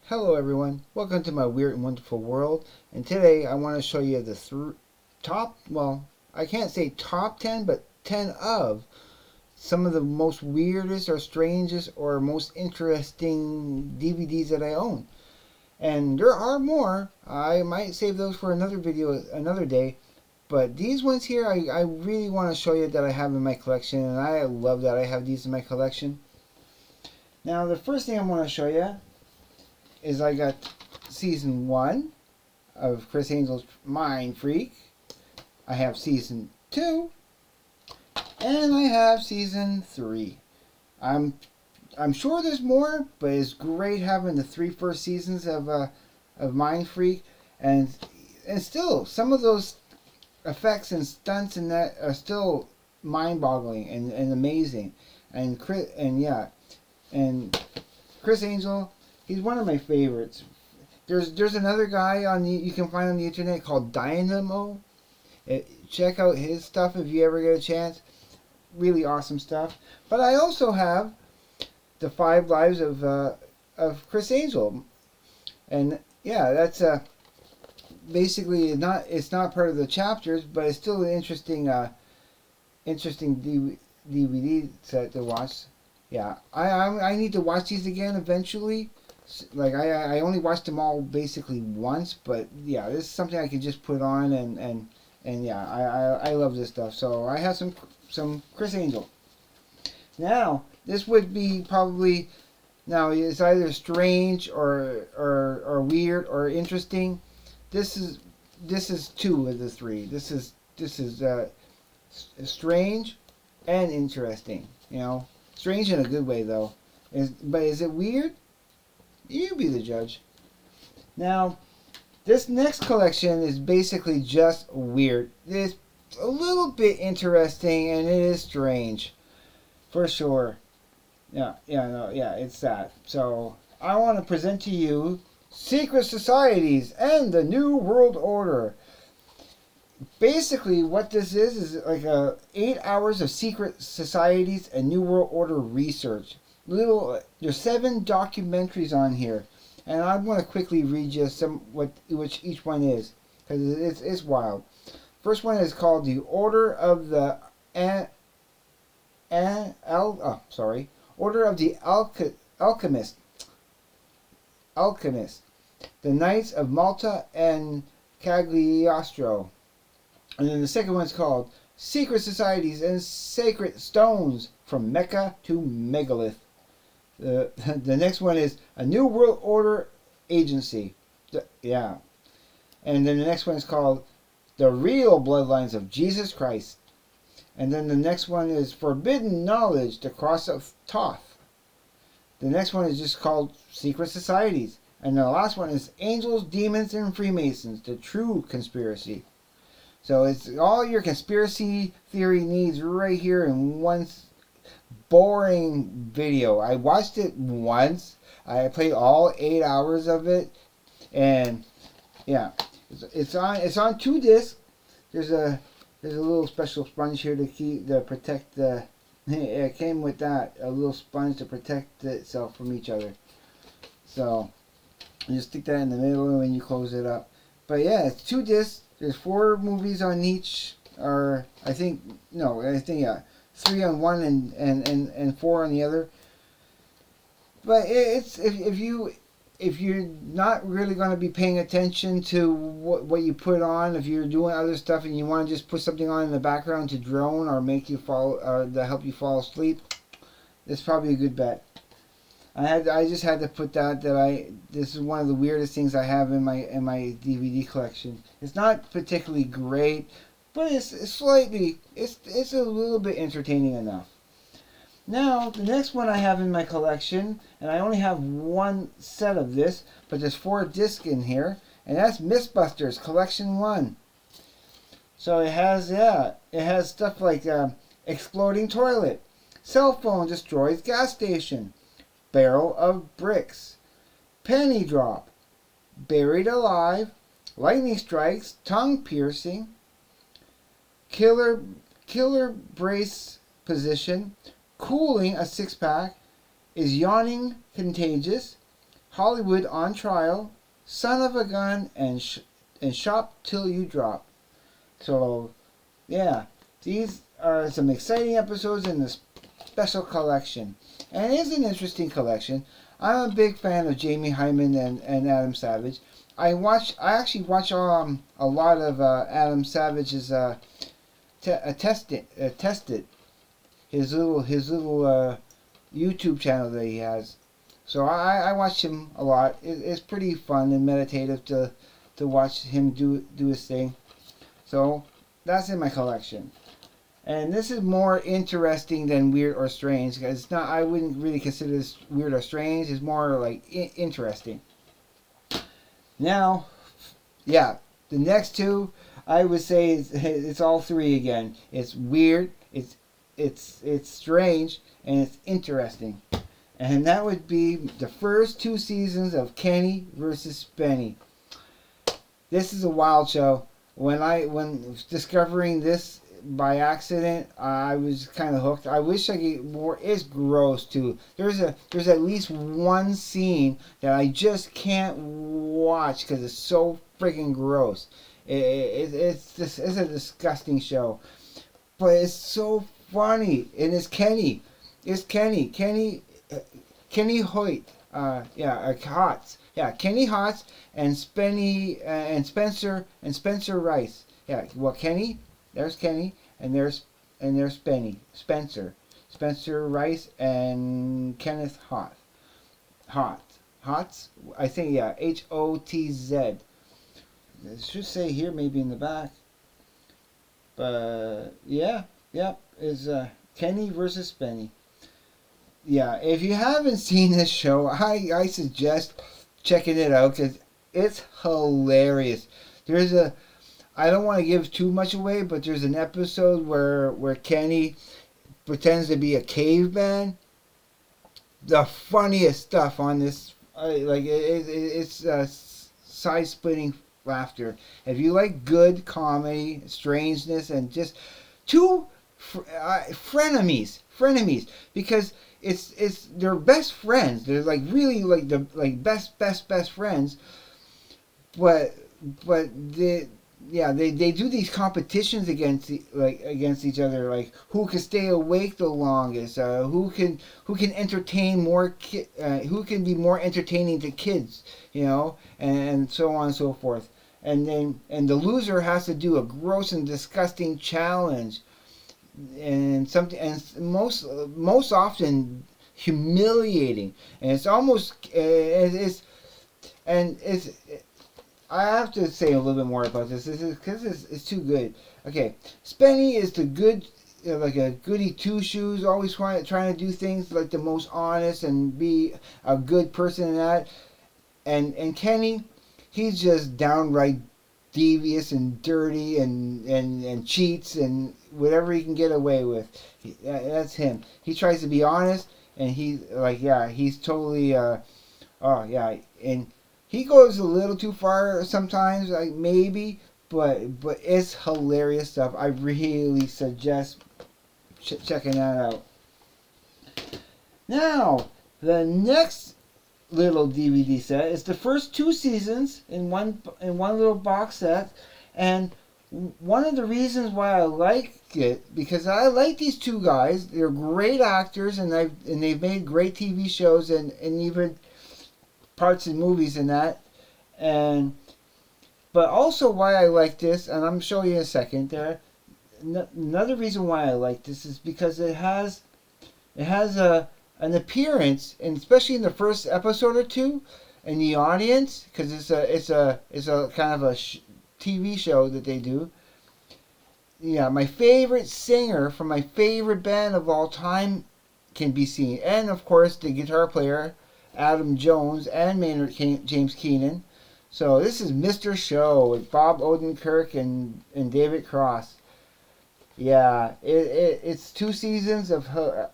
Hello everyone, welcome to my weird and wonderful world, and today I want to show you the top, well, I can't say top 10, but 10 of some of the most weirdest or strangest or most interesting DVDs that I own. And there are more. I might save those for another video another day, but these ones here I really want to show you that I have in my collection, and I love that I have these in my collection. Now the first thing I want to show you is I got season 1 of Chris Angel's Mind Freak. I have season 2, and I have season 3. I'm sure there's more, but it's great having the three first seasons of Mind Freak, and still some of those effects and stunts and that are still mind-boggling and amazing. And Chris Angel, he's one of my favorites. There's another guy you can find on the internet called Dynamo. Check out his stuff if you ever get a chance. Really awesome stuff. But I also have the 5 Lives of Chris Angel, and yeah, that's basically it's not part of the chapters, but it's still an interesting DVD set to watch. Yeah, I need to watch these again eventually. Like I only watched them all basically once, but yeah, this is something I can just put on and yeah, I love this stuff. So I have some Chris Angel. Now this would be probably, now it's either strange or weird or interesting. This is 2 of the 3. This is strange and interesting. You know, strange in a good way though. But is it weird? You be the judge. Now, this next collection is basically just weird. It's a little bit interesting and it is strange, for sure. Yeah, it's that. So I want to present to you Secret Societies and the New World Order. Basically, what this is like 8 hours of secret societies and New World Order research. There's 7 documentaries on here, and I want to quickly read you which each one is, because it's wild. First one is called the Order of the Order of the Alchemist, the Knights of Malta and Cagliostro. And then the second one's called Secret Societies and Sacred Stones from Mecca to Megalith. The next one is a New World Order Agency. Yeah. And then the next one is called The Real Bloodlines of Jesus Christ. And then the next one is Forbidden Knowledge, the Cross of Thoth. The next one is just called Secret Societies. And the last one is Angels, Demons, and Freemasons, the True Conspiracy. So it's all your conspiracy theory needs right here in one boring video. I watched it once. I played all 8 hours of it, and yeah, it's on 2 discs. There's a little special sponge here to protect the. It came with that, a little sponge to protect itself from each other. So you just stick that in the middle when you close it up. But yeah, it's 2 discs. There's 4 movies on each, or I think yeah, 3 on one and 4 on the other. But it's if you're not really going to be paying attention to what you put on, if you're doing other stuff and you want to just put something on in the background to drone or make you fall or to help you fall asleep, it's probably a good bet. I just had to put this is one of the weirdest things I have in my DVD collection. It's not particularly great, but it's a little bit entertaining enough. Now, the next one I have in my collection, and I only have 1 set of this, but there's 4 discs in here, and that's Mythbusters Collection 1. So it has stuff like Exploding Toilet, Cell Phone Destroys Gas Station, Barrel of Bricks, Penny Drop, Buried Alive, Lightning Strikes, Tongue Piercing, Killer Brace Position, Cooling a 6-pack, Is Yawning Contagious, Hollywood on Trial, Son of a Gun, and Shop Till You Drop. So, yeah, these are some exciting episodes in the special collection. And it is an interesting collection. I'm a big fan of Jamie Hyman and Adam Savage. I actually watch a lot of Adam Savage's tested his little YouTube channel that he has. So I watch him a lot. It's pretty fun and meditative to watch him do his thing. So that's in my collection. And this is more interesting than weird or strange, because it's not. I wouldn't really consider this weird or strange. It's more like interesting. Now, yeah, the next two I would say it's all three again. It's weird, it's strange, and it's interesting. And that would be the first two seasons of Kenny versus Spenny. This is a wild show. When discovering this by accident, I was kind of hooked. I wish I could more. It's gross too. There's at least one scene that I just can't watch because it's so freaking gross. It's a disgusting show, but it's so funny. And it's Kenny. Kenny Hoyt. Hotz. Yeah, Kenny Hotz and Spenny and Spencer Rice. Yeah, well, Kenny. There's Kenny, and there's Spencer Rice and Kenneth Hotz. I think, yeah, Hotz. It should say here, maybe in the back. But yeah, is Kenny versus Spenny. Yeah, if you haven't seen this show, I suggest checking it out because it's hilarious. I don't want to give too much away, but there's an episode where Kenny pretends to be a caveman. The funniest stuff on this, it's side-splitting laughter. If you like good comedy, strangeness, and just two frenemies, because they're best friends. They're like really like the best friends, but they do these competitions against each other, like who can stay awake the longest, who can entertain more, who can be more entertaining to kids, and so on and so forth. And the loser has to do a gross and disgusting challenge, and most often humiliating, and it's almost I have to say a little bit more about this because it's too good. Okay, Spenny is the good, like a goody two-shoes, always trying to do things like the most honest and be a good person in that. And Kenny, he's just downright devious and dirty and cheats and whatever he can get away with. That's him. He tries to be honest, and he's totally and he goes a little too far sometimes, like maybe, but it's hilarious stuff. I really suggest checking that out. Now, the next little DVD set is the first two seasons in one little box set, and one of the reasons why I like it, because I like these two guys. They're great actors, and they've made great TV shows and even parts in movies and that, but also why I like this, and I'm showing you in a second there. Another reason why I like this is because it has an appearance, and especially in the first episode or two, in the audience, because it's a kind of a TV show that they do. Yeah, my favorite singer from my favorite band of all time can be seen, and of course the guitar player Adam Jones and Maynard James Keenan. So this is Mr. Show with Bob Odenkirk and David Cross. Yeah, it's two seasons of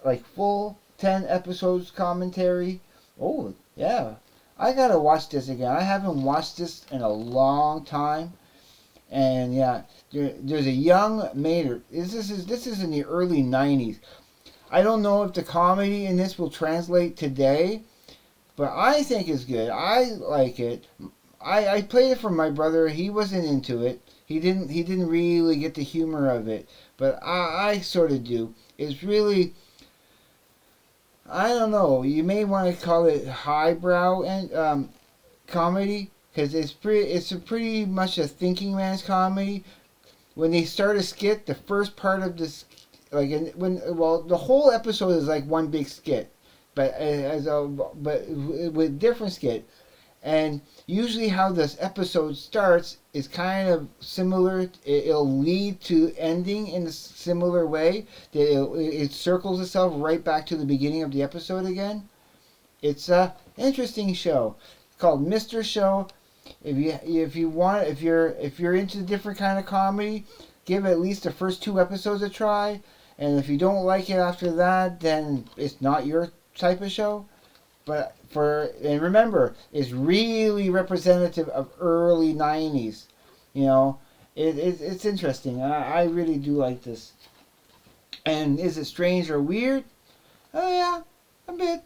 like full 10 episodes commentary. Oh yeah, I gotta watch this again. I haven't watched this in a long time. And yeah, there's a young Maynard. This is in the early 90s. I don't know if the comedy in this will translate today, but I think it's good. I like it. I played it for my brother. He wasn't into it. He didn't really get the humor of it, but I sort of do. It's really, I don't know. You may want to call it highbrow and comedy because it's a pretty much a thinking man's comedy. When they start a skit, the first part of this, like the whole episode is like one big skit, but with different skit. And usually, how this episode starts is kind of similar. It'll lead to ending in a similar way. It circles itself right back to the beginning of the episode again. It's a interesting show. It's called Mr. Show. If you're into different kind of comedy, give at least the first 2 episodes a try. And if you don't like it after that, then it's not your type of show. And remember, it's really representative of early '90s. It's interesting. I really do like this. And is it strange or weird? Oh yeah, a bit,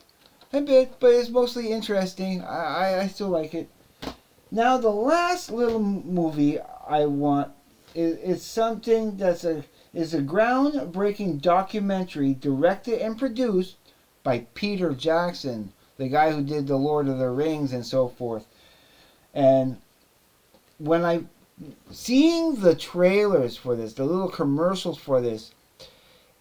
but it's mostly interesting. I still like it. Now the last little movie I want is something is a groundbreaking documentary directed and produced by Peter Jackson, the guy who did The Lord of the Rings and so forth. And when I seeing the trailers for this, the little commercials for this,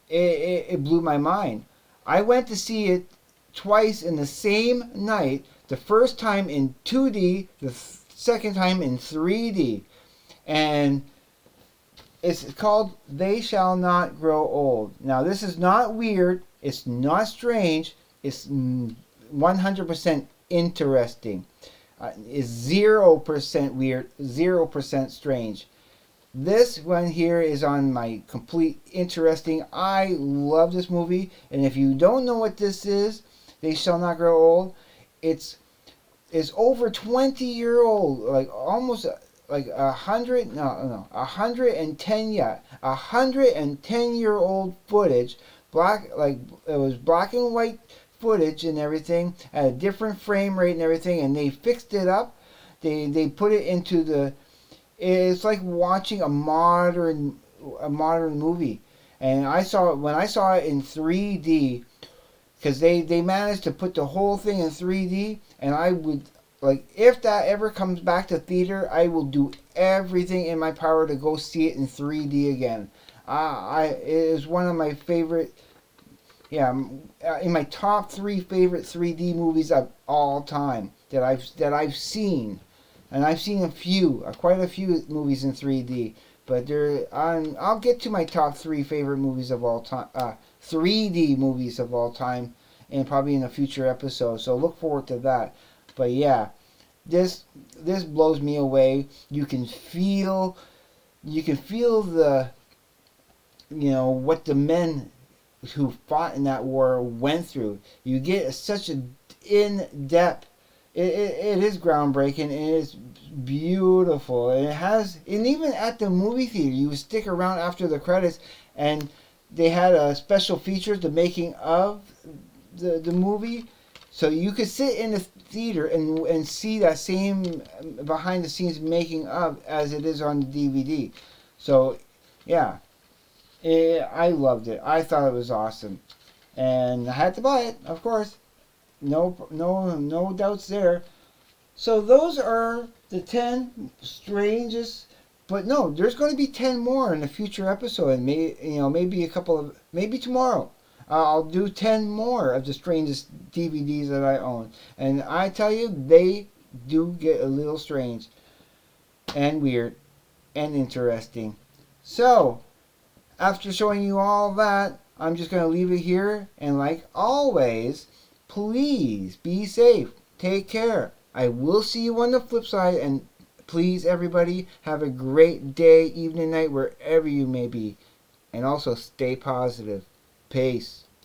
it blew my mind. I went to see it twice in the same night. The first time in 2D, the second time in 3D. And it's called They Shall Not Grow Old. Now this is not weird. It's not strange. It's 100% interesting. It's 0% weird, 0% strange. This one here is on my complete interesting. I love this movie, and if you don't know what this is, They Shall Not Grow Old. It's over 20-year-old, like almost like 110-year-old footage. It was black and white footage and everything at a different frame rate and everything, and they fixed it up. They put it into it's like watching a modern movie. And when I saw it in 3D, because they managed to put the whole thing in 3D, and I would, like, if that ever comes back to theater, I will do everything in my power to go see it in 3D again. It is one of my favorite, in my top 3 favorite 3D movies of all time that I've seen. And I've seen quite a few movies in 3D, but I'll get to my top 3 favorite movies of all time, 3D movies of all time, and probably in a future episode. So look forward to that. But yeah, this blows me away. You can feel the, what the men who fought in that war went through. You get such an in-depth. It is groundbreaking, and it's beautiful. And even at the movie theater, you would stick around after the credits, and they had a special features, the making of the movie, so you could sit in the theater and see that same behind the scenes making of as it is on the DVD. So yeah, I loved it. I thought it was awesome, and I had to buy it, of course. No doubts there. So those are the 10 strangest. But no, there's going to be 10 more in a future episode, and maybe tomorrow. I'll do 10 more of the strangest DVDs that I own, and I tell you, they do get a little strange, and weird, and interesting. So, after showing you all that, I'm just going to leave it here, and like always, please be safe. Take care. I will see you on the flip side, and please, everybody, have a great day, evening, night, wherever you may be. And also, stay positive. Peace.